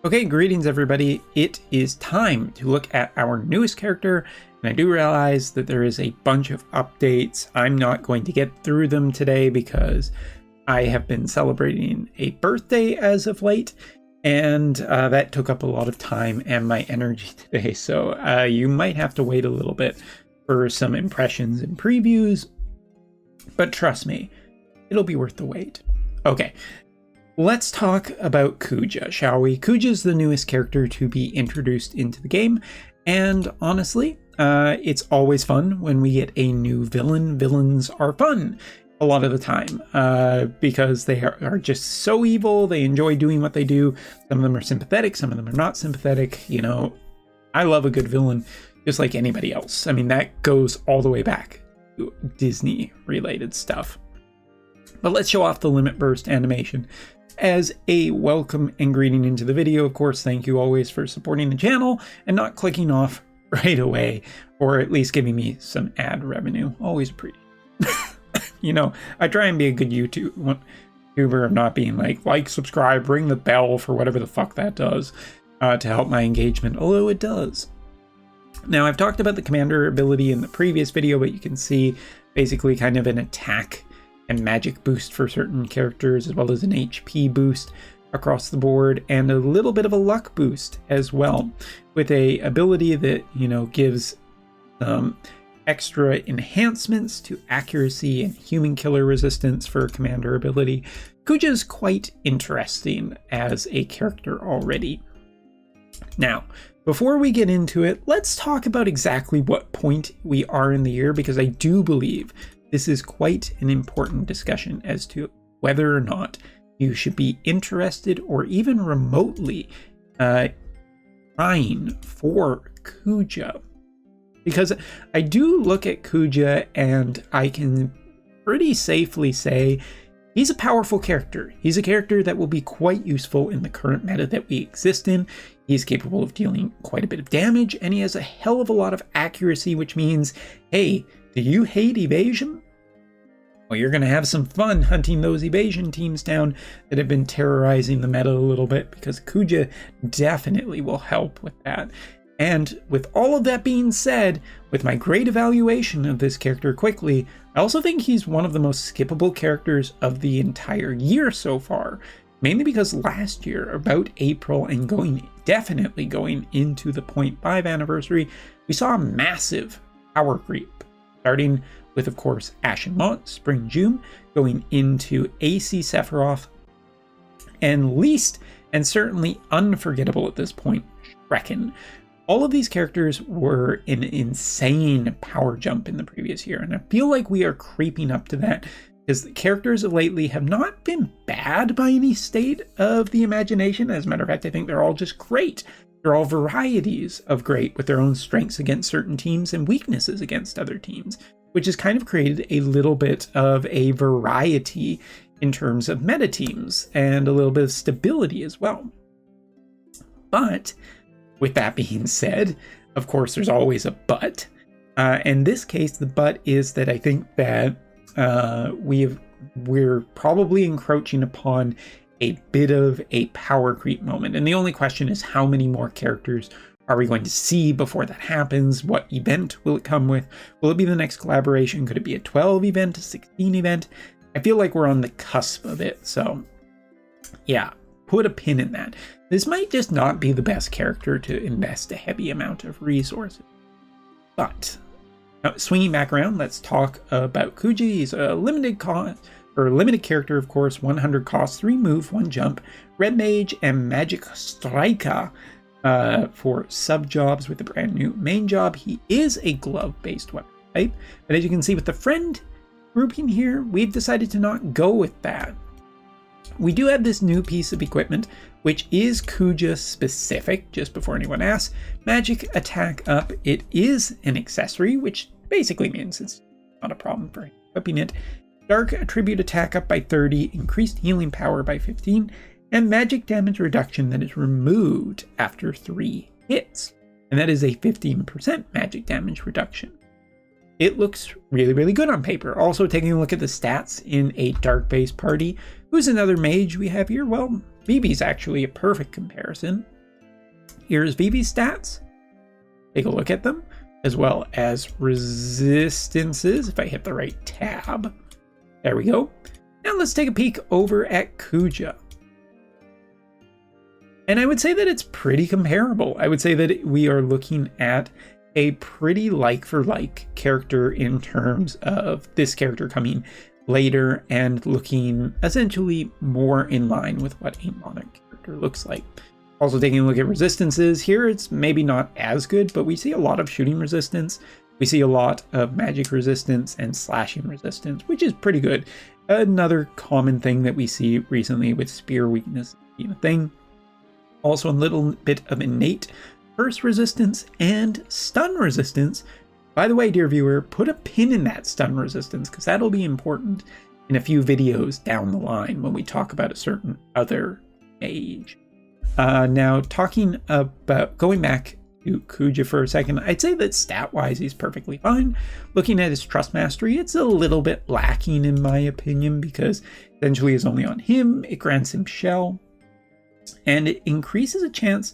Okay, greetings everybody. It is time to look at our newest character, and I do realize that there is a bunch of updates. I'm not going to get through them today because I have been celebrating a birthday as of late, and that took up a lot of time and my energy today, so you might have to wait a little bit for some impressions and previews, but trust me, it'll be worth the wait. Okay. Let's talk about Kuja, shall we? Kuja is the newest character to be introduced into the game, and honestly, it's always fun when we get a new villain. Villains are fun a lot of the time because they are just so evil. They enjoy doing what they do. Some of them are sympathetic, some of them are not sympathetic. You know, I love a good villain just like anybody else. I mean, that goes all the way back to Disney-related stuff. But let's show off the Limit Burst animation as a welcome and greeting into the video. Of course, thank you always for supporting the channel and not clicking off right away, or at least giving me some ad revenue. Always appreciate. You know, I try and be a good YouTuber of not being like, subscribe, ring the bell for whatever the fuck that does to help my engagement, although it does. Now, I've talked about the commander ability in the previous video, but you can see basically kind of an attack and magic boost for certain characters, as well as an HP boost across the board, and a little bit of a luck boost as well, with a ability that, you know, gives extra enhancements to accuracy and human killer resistance for a commander ability. Kuja is quite interesting as a character already. Now, before we get into it, let's talk about exactly what point we are in the year, because I do believe this is quite an important discussion as to whether or not you should be interested or even remotely trying for Kuja. Because I do look at Kuja and I can pretty safely say he's a powerful character. He's a character that will be quite useful in the current meta that we exist in. He's capable of dealing quite a bit of damage, and he has a hell of a lot of accuracy, which means, hey, do you hate evasion? Well, you're going to have some fun hunting those evasion teams down that have been terrorizing the meta a little bit, because Kuja definitely will help with that. And with all of that being said, with my great evaluation of this character quickly, I also think he's one of the most skippable characters of the entire year so far. Mainly because last year, about April and definitely going into the 0.5 anniversary, we saw a massive power creep, starting with, of course, Ashen Mont, Spring June, going into AC Sephiroth, and least, and certainly unforgettable at this point, Reckon. All of these characters were an insane power jump in the previous year, and I feel like we are creeping up to that, because the characters lately have not been bad by any state of the imagination. As a matter of fact, I think they're all just great. They're all varieties of great, with their own strengths against certain teams and weaknesses against other teams, which has kind of created a little bit of a variety in terms of meta teams and a little bit of stability as well. But with that being said, of course, there's always a but. In this case, the but is that I think that we're probably encroaching upon a bit of a power creep moment. And the only question is, how many more characters are we going to see before that happens? What event will it come with? Will it be the next collaboration? Could it be a 12 event, a 16 event? I feel like we're on the cusp of it. So yeah, put a pin in that. This might just not be the best character to invest a heavy amount of resources. But now, swinging back around, let's talk about Kuja. He's a limited character, of course, 100 cost, 3 move, 1 jump, Red Mage, and Magic Striker for sub jobs with the brand new main job. He is a glove-based weapon type, but as you can see with the friend grouping here, we've decided to not go with that. We do have this new piece of equipment, which is Kuja specific, just before anyone asks. Magic attack up. It is an accessory, which basically means it's not a problem for equipping it. Dark attribute attack up by 30, increased healing power by 15, and magic damage reduction that is removed after 3 hits. And that is a 15% magic damage reduction. It looks really, really good on paper. Also, taking a look at the stats in a dark-based party, who's another mage we have here? Well, Vivi's actually a perfect comparison. Here's Vivi's stats. Take a look at them, as well as resistances, if I hit the right tab. There we go. Now let's take a peek over at Kuja. And I would say that it's pretty comparable. I would say that we are looking at a pretty like-for-like character in terms of this character coming later and looking essentially more in line with what a Monarch character looks like. Also taking a look at resistances, here it's maybe not as good, but we see a lot of shooting resistance. We see a lot of magic resistance and slashing resistance, which is pretty good. Another common thing that we see recently with spear weakness being a thing. Also a little bit of innate burst resistance and stun resistance. By the way, dear viewer, put a pin in that stun resistance because that'll be important in a few videos down the line when we talk about a certain other mage. Now, talking about going back to Kuja for a second, I'd say that stat-wise he's perfectly fine. Looking at his Trust Mastery, it's a little bit lacking in my opinion because essentially it's only on him. It grants him Shell, and it increases a chance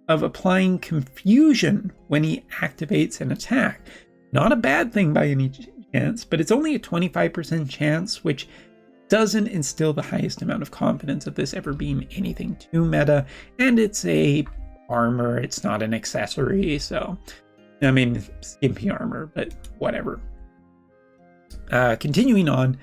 of applying confusion when he activates an attack. Not a bad thing by any chance, but it's only a 25% chance, which doesn't instill the highest amount of confidence of this ever being anything too meta, and it's a armor, it's not an accessory, so I mean skimpy armor, but whatever. Continuing on,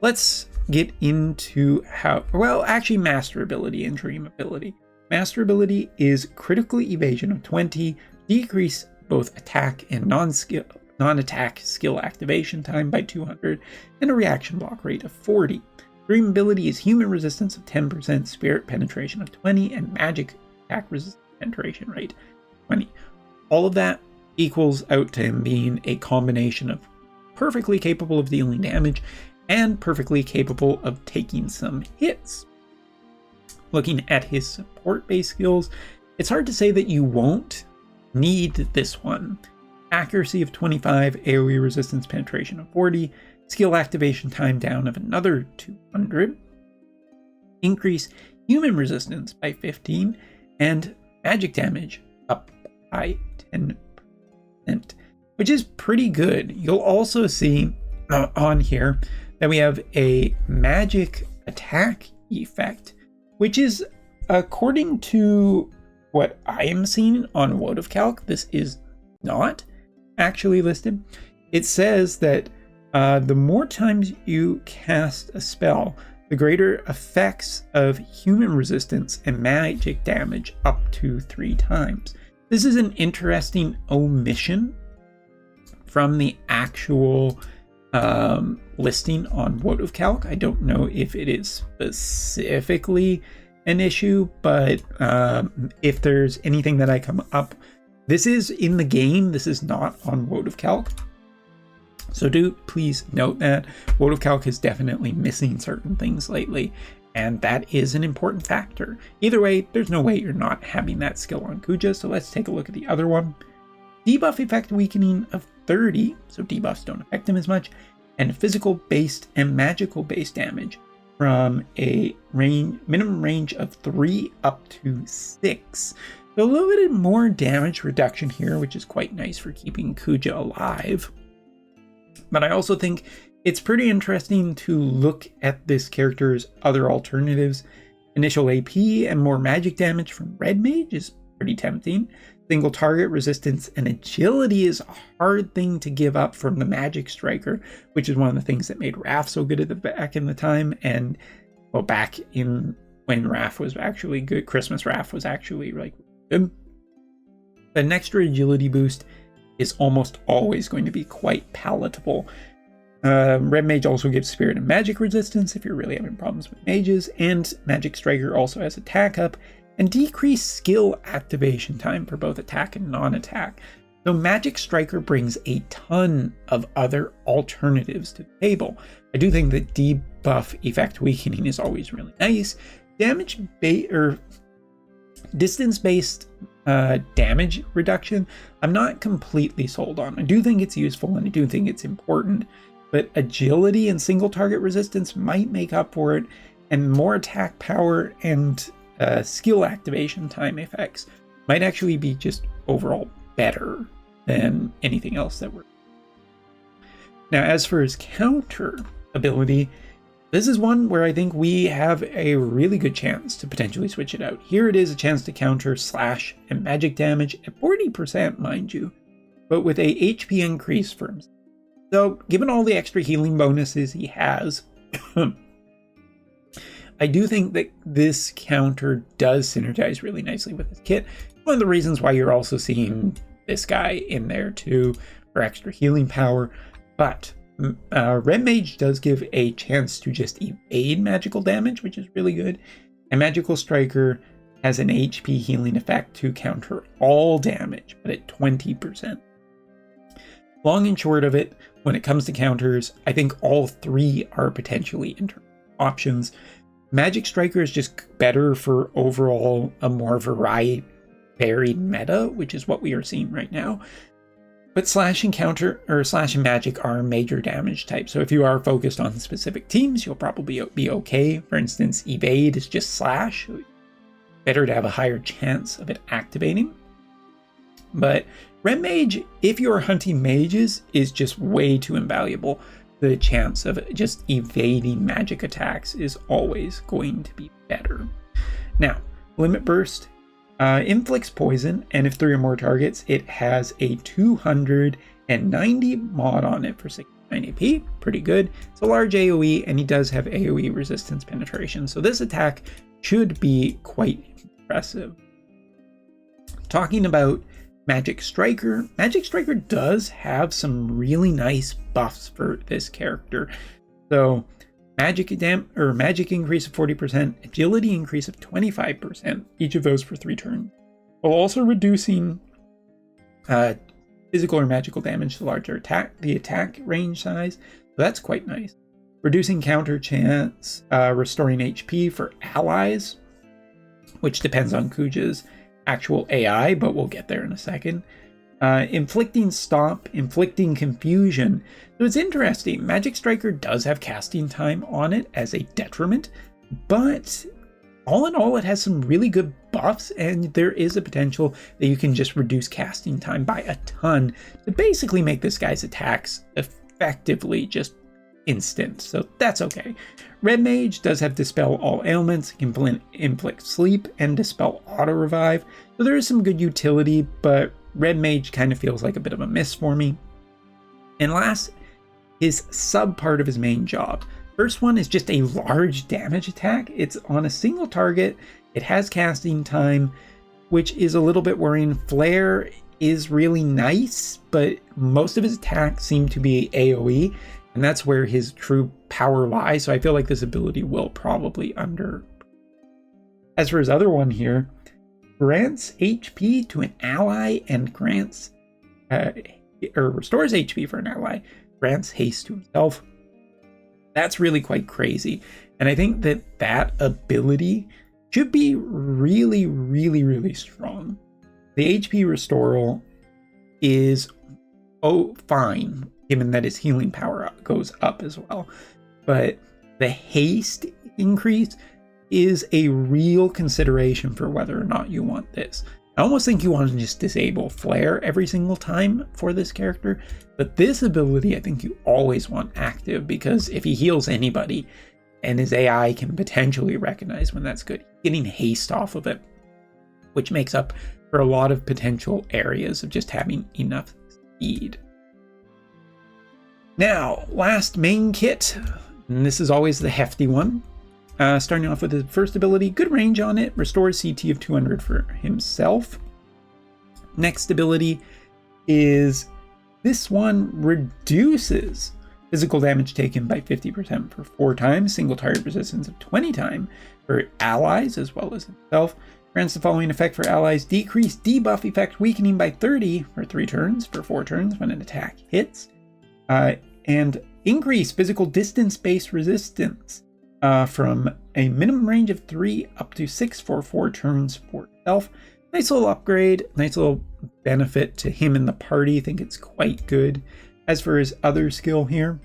let's get into actually master ability and dream ability. Master ability is critical evasion of 20, decrease both attack and non-attack skill activation time by 200, and a reaction block rate of 40. Dream ability is human resistance of 10%, spirit penetration of 20, and magic attack resistance penetration rate 20. All of that equals out to him being a combination of perfectly capable of dealing damage and perfectly capable of taking some hits. Looking at his support-based skills, it's hard to say that you won't need this one. Accuracy of 25, AoE resistance penetration of 40, skill activation time down of another 200, increase human resistance by 15, and magic damage up by 10%, which is pretty good. You'll also see on here that we have a magic attack effect, which is, according to what I am seeing on Wotv, this is not actually listed. It says that the more times you cast a spell, the greater effects of human resistance and magic damage up to 3 times. This is an interesting omission from the actual listing on Wotv. I don't know if it is specifically an issue, but if there's anything that I come up, this is in the game, this is not on Wotv. So do please note that Wotv is definitely missing certain things lately, and that is an important factor. Either way, there's no way you're not having that skill on Kuja, so let's take a look at the other one. Debuff effect weakening of 30, so debuffs don't affect him as much, and physical based and magical based damage from a minimum range of 3 up to 6. So a little bit more damage reduction here, which is quite nice for keeping Kuja alive. But I also think it's pretty interesting to look at this character's other alternatives. Initial AP and more magic damage from Red Mage is pretty tempting. Single target resistance and agility is a hard thing to give up from the Magic Striker, which is one of the things that made Raph so good at the back in the time, and well, back in when Raph was actually good, Christmas Raph was actually like good. An extra agility boost is almost always going to be quite palatable. Red Mage also gives spirit and magic resistance if you're really having problems with mages, and Magic Striker also has attack up and decreased skill activation time for both attack and non-attack. So Magic Striker brings a ton of other alternatives to the table. I do think that debuff effect weakening is always really nice. Distance-based damage reduction, I'm not completely sold on. I do think it's useful and I do think it's important, but agility and single target resistance might make up for it, and more attack power and skill activation time effects might actually be just overall better than anything else that we're. Now, as for his counter ability, this is one where I think we have a really good chance to potentially switch it out. Here it is, a chance to counter slash and magic damage at 40%, mind you, but with a HP increase for himself. So, given all the extra healing bonuses he has, I do think that this counter does synergize really nicely with his kit. One of the reasons why you're also seeing this guy in there too for extra healing power. But Red Mage does give a chance to just evade magical damage, which is really good. And Magical Striker has an HP healing effect to counter all damage, but at 20%. Long and short of it, when it comes to counters, I think all three are potentially options. Magic Striker is just better for overall a more varied meta, which is what we are seeing right now. But slash and counter, or slash and magic, are major damage types. So if you are focused on specific teams, you'll probably be okay. For instance, evade is just slash. Better to have a higher chance of it activating. But Red Mage, if you are hunting mages, is just way too invaluable. The chance of just evading magic attacks is always going to be better. Now, Limit Burst inflicts poison, and if 3 or more targets, it has a 290 mod on it for 69 AP. Pretty good. It's a large AoE, and he does have AoE resistance penetration, so this attack should be quite impressive. Talking about Magic Striker does have some really nice buffs for this character. So magic increase of 40%, agility increase of 25%, each of those for 3 turns, while also reducing physical or magical damage to larger the attack range size. So that's quite nice. Reducing counter chance, restoring HP for allies, which depends on Kuja's actual AI, but we'll get there in a second. Inflicting stop, inflicting confusion. So it's interesting, Magic Striker does have casting time on it as a detriment, but all in all it has some really good buffs, and there is a potential that you can just reduce casting time by a ton to basically make this guy's attacks effectively just instant, so that's okay. Red Mage does have Dispel All Ailments, can inflict sleep, and Dispel Auto Revive, so there is some good utility, but Red Mage kind of feels like a bit of a miss for me. And last, his sub part of his main job. First one is just a large damage attack. It's on a single target, it has casting time, which is a little bit worrying. Flare is really nice, but most of his attacks seem to be AoE, and that's where his true power lies, so I feel like this ability will probably under. As for his other one here, grants HP to an ally and grants, or restores HP for an ally, grants haste to himself. That's really quite crazy, and I think that ability should be really, really, really strong. The HP restoral is fine, given that his healing power goes up as well. But the haste increase is a real consideration for whether or not you want this. I almost think you want to just disable Flare every single time for this character, but this ability I think you always want active, because if he heals anybody and his AI can potentially recognize when that's good, getting haste off of it, which makes up for a lot of potential areas of just having enough speed. Now, last main kit, and this is always the hefty one. Starting off with his first ability, good range on it, restores CT of 200 for himself. Next ability is this one reduces physical damage taken by 50% for 4 times, single target resistance of 20 times for allies as well as himself. Grants the following effect for allies: decrease debuff effect weakening by 30 for 3 turns for 4 turns when an attack hits. And increase physical distance-based resistance from a minimum range of 3 up to 6 for 4 turns for itself. Nice little upgrade, nice little benefit to him in the party. I think it's quite good. As for his other skill here,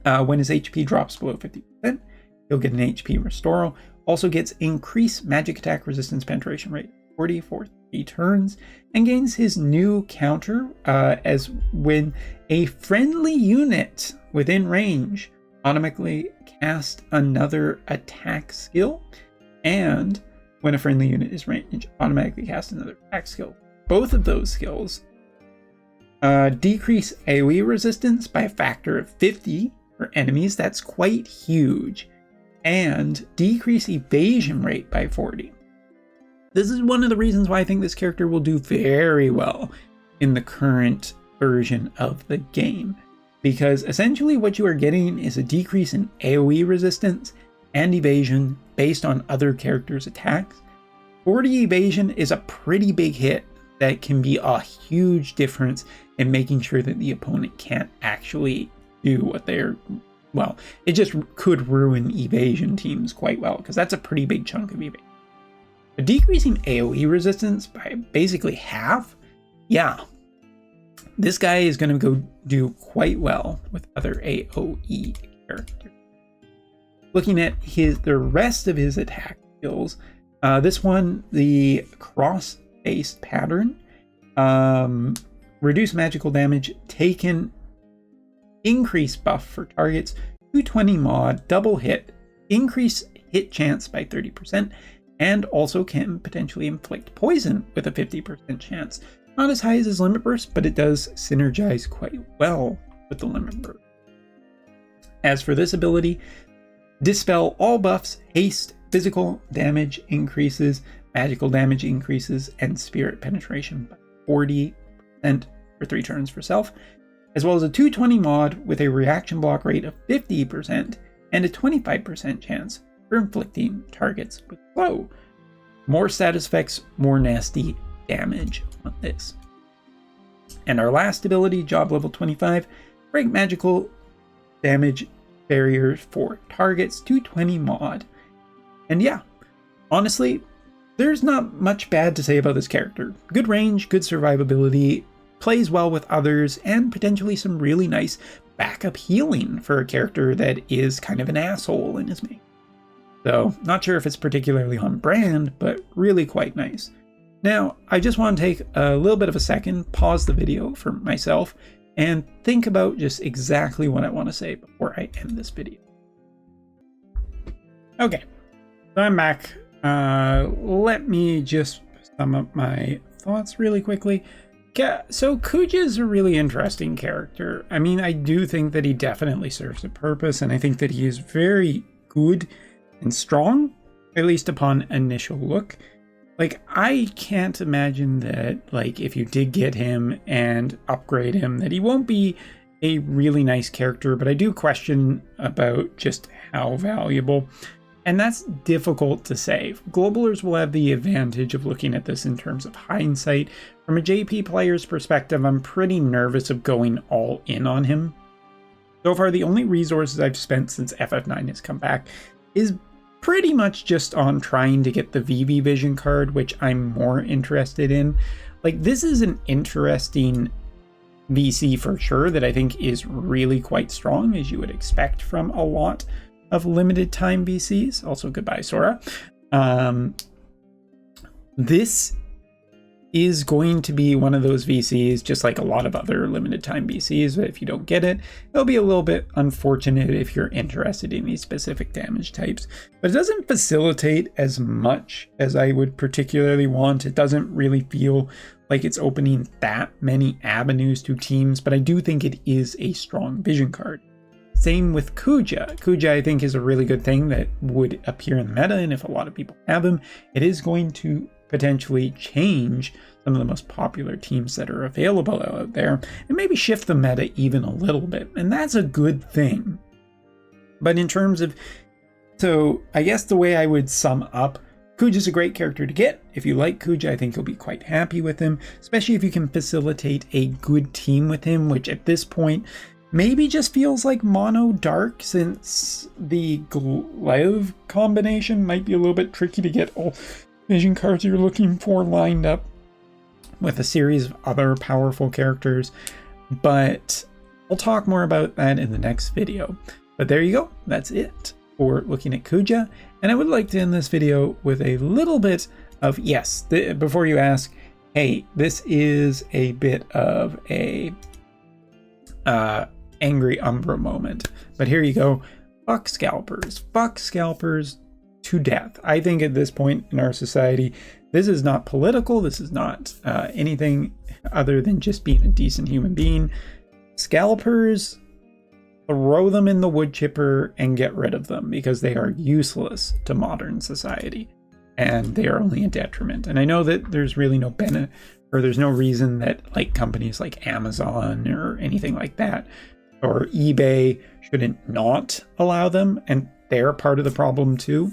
when his HP drops below 50%, he'll get an HP restoral. Also gets increased magic attack resistance penetration rate 40 for 3 turns, and gains his new counter as when a friendly unit within range automatically cast another attack skill, and when a friendly unit is range, automatically cast another attack skill. Both of those skills decrease AoE resistance by a factor of 50 for enemies. That's quite huge. And decrease evasion rate by 40. This is one of the reasons why I think this character will do very well in the current version of the game, because essentially what you are getting is a decrease in AoE resistance and evasion based on other characters' attacks. 40 evasion is a pretty big hit that can be a huge difference in making sure that the opponent can't actually do what they're, well, it just could ruin evasion teams quite well, because that's a pretty big chunk of evasion. But decreasing AoE resistance by basically half, yeah, this guy is going to go do quite well with other AoE characters. Looking at the rest of his attack skills, this one, the cross-based pattern, reduce magical damage taken, increase buff for targets, 220 mod, double hit, increase hit chance by 30%, and also can potentially inflict poison with a 50% chance. Not as high as his limit burst, but it does synergize quite well with the limit burst. As for this ability, dispel all buffs, haste, physical damage increases, magical damage increases, and spirit penetration by 40% for 3 turns for self, as well as a 220 mod with a reaction block rate of 50% and a 25% chance for inflicting targets with blow. More status effects, more nasty damage on this. And our last ability, job level 25, break magical damage barriers for targets, 220 mod. And yeah, honestly, there's not much bad to say about this character. Good range, good survivability, plays well with others, and potentially some really nice backup healing for a character that is kind of an asshole in his main. So, not sure if it's particularly on brand, but really quite nice. Now, I just want to take a little bit of a second, pause the video for myself, and think about just exactly what I want to say before I end this video. Okay, so I'm back. Let me just sum up my thoughts really quickly. Yeah, so Kuja is a really interesting character. I mean, I do think that he definitely serves a purpose, and I think that he is very good and strong, at least upon initial look. Like, I can't imagine that, like, if you did get him and upgrade him, that he won't be a really nice character, but I do question about just how valuable. And that's difficult to say. Globalers will have the advantage of looking at this in terms of hindsight. From a JP player's perspective, I'm pretty nervous of going all in on him. So far, the only resources I've spent since FF9 has come back is pretty much just on trying to get the VV Vision card, which I'm more interested in. Like, this is an interesting VC for sure that I think is really quite strong, as you would expect from a lot of limited time VCs. Also, goodbye, Sora. This is going to be one of those VCs, just like a lot of other limited time VCs, but if you don't get it, it'll be a little bit unfortunate if you're interested in these specific damage types. But it doesn't facilitate as much as I would particularly want. It doesn't really feel like it's opening that many avenues to teams, but I do think it is a strong vision card. Same with Kuja. Kuja, I think, is a really good thing that would appear in the meta, and if a lot of people have him, it is going to potentially change some of the most popular teams that are available out there, and maybe shift the meta even a little bit, and that's a good thing. But in terms of, so I guess the way I would sum up, Kuja's a great character to get. If you like Kuja, I think you'll be quite happy with him, especially if you can facilitate a good team with him, which at this point maybe just feels like mono dark, since the glaive combination might be a little bit tricky to get all vision cards you're looking for lined up with a series of other powerful characters. But I'll talk more about that in the next video. But there you go. That's it for looking at Kuja. And I would like to end this video with a little bit of, yes, before you ask, hey, this is a bit of a angry Umbra moment. But here you go. Fuck scalpers. Fuck scalpers to death. I think at this point in our society, this is not political. This is not anything other than just being a decent human being. Scalpers, throw them in the wood chipper and get rid of them because they are useless to modern society and they are only a detriment. And I know that there's really no benefit, or there's no reason that like companies like Amazon or anything like that or eBay shouldn't not allow them, and they're part of the problem too.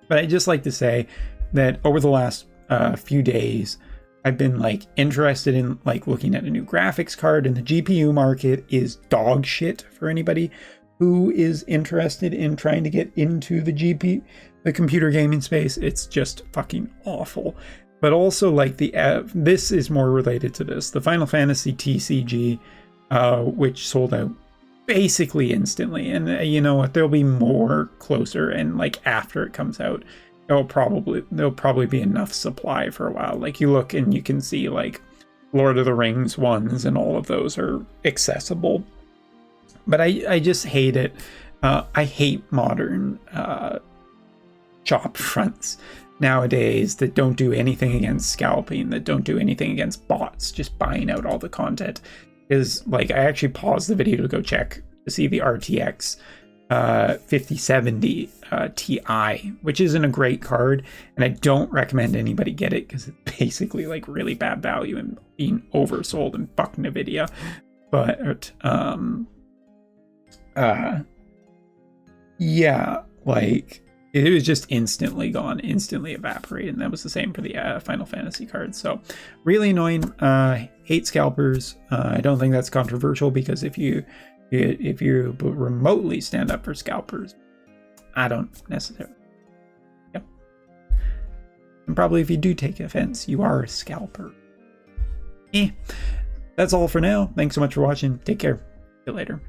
But I just like to say that over the last few days, I've been like interested in like looking at a new graphics card, and the GPU market is dog shit for anybody who is interested in trying to get into the computer gaming space. It's just fucking awful. But also like this is more related to this, the Final Fantasy TCG, which sold out basically instantly. And you know what, there'll be more closer, and like after it comes out, there'll probably be enough supply for a while. Like you look and you can see like Lord of the Rings ones and all of those are accessible. But I just hate it. I hate modern shop fronts nowadays that don't do anything against scalping, that don't do anything against bots just buying out all the content. Is like, I actually paused the video to go check to see the RTX 5070 Ti, which isn't a great card, and I don't recommend anybody get it because it's basically like really bad value and being oversold and fuck Nvidia. But yeah, like it was just instantly gone, instantly evaporated, and that was the same for the Final Fantasy cards. So really annoying. Hate scalpers. I don't think that's controversial, because if you remotely stand up for scalpers, I don't necessarily. Yep. And probably if you do take offense, you are a scalper. That's all for now. Thanks so much for watching. Take care. See you later.